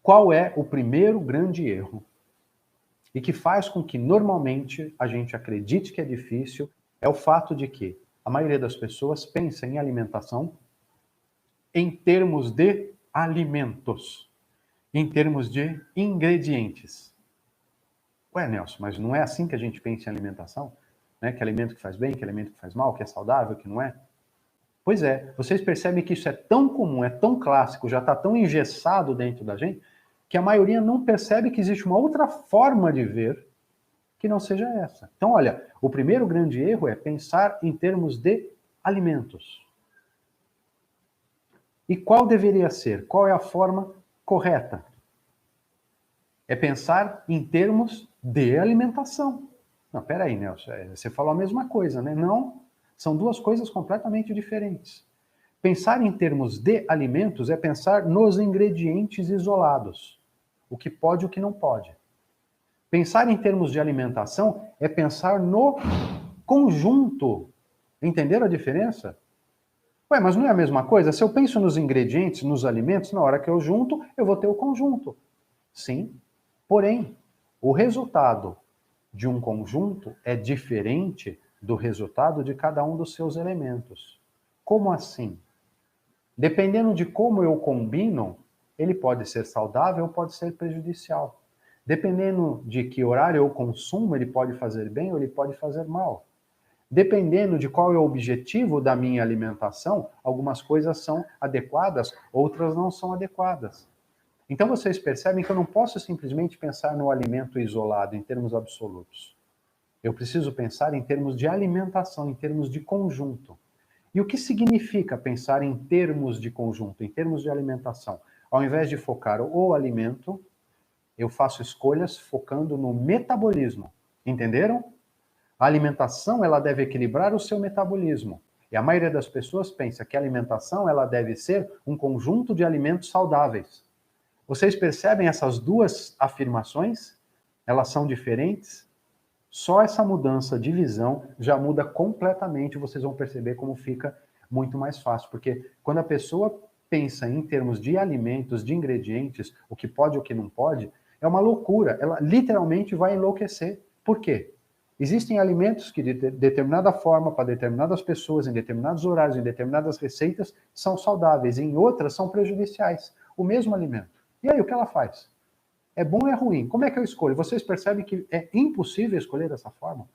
Qual é o primeiro grande erro? E que faz com que normalmente a gente acredite que é difícil, é o fato de que a maioria das pessoas pensa em alimentação em termos de alimentos, em termos de ingredientes. Ué, Nelson, mas não é assim que a gente pensa em alimentação? Né? Que alimento que faz bem, que alimento que faz mal, que é saudável, que não é? Pois é, vocês percebem que isso é tão comum, é tão clássico, já está tão engessado dentro da gente, que a maioria não percebe que existe uma outra forma de ver que não seja essa. Então, olha, o primeiro grande erro é pensar em termos de alimentos. E qual deveria ser? Qual é a forma correta? É pensar em termos de alimentação. Não, peraí, Nelson, você falou a mesma coisa, né? Não, são duas coisas completamente diferentes. Pensar em termos de alimentos é pensar nos ingredientes isolados. O que pode e o que não pode. Pensar em termos de alimentação é pensar no conjunto. Entenderam a diferença? Ué, mas não é a mesma coisa? Se eu penso nos ingredientes, nos alimentos, na hora que eu junto, eu vou ter o conjunto. Sim, porém, o resultado de um conjunto é diferente do resultado de cada um dos seus elementos. Como assim? Dependendo de como eu combino, ele pode ser saudável ou pode ser prejudicial. Dependendo de que horário eu consumo, ele pode fazer bem ou ele pode fazer mal. Dependendo de qual é o objetivo da minha alimentação, algumas coisas são adequadas, outras não são adequadas. Então vocês percebem que eu não posso simplesmente pensar no alimento isolado, em termos absolutos. Eu preciso pensar em termos de alimentação, em termos de conjunto. E o que significa pensar em termos de conjunto, em termos de alimentação? Ao invés de focar o alimento, eu faço escolhas focando no metabolismo. Entenderam? A alimentação ela deve equilibrar o seu metabolismo. E a maioria das pessoas pensa que a alimentação ela deve ser um conjunto de alimentos saudáveis. Vocês percebem essas duas afirmações? Elas são diferentes? Só essa mudança de visão já muda completamente, vocês vão perceber como fica muito mais fácil. Porque quando a pessoa pensa em termos de alimentos, de ingredientes, o que pode e o que não pode, é uma loucura. Ela literalmente vai enlouquecer. Por quê? Existem alimentos que de determinada forma, para determinadas pessoas, em determinados horários, em determinadas receitas, são saudáveis, e em outras são prejudiciais. O mesmo alimento. E aí, o que ela faz? É bom ou é ruim? Como é que eu escolho? Vocês percebem que é impossível escolher dessa forma?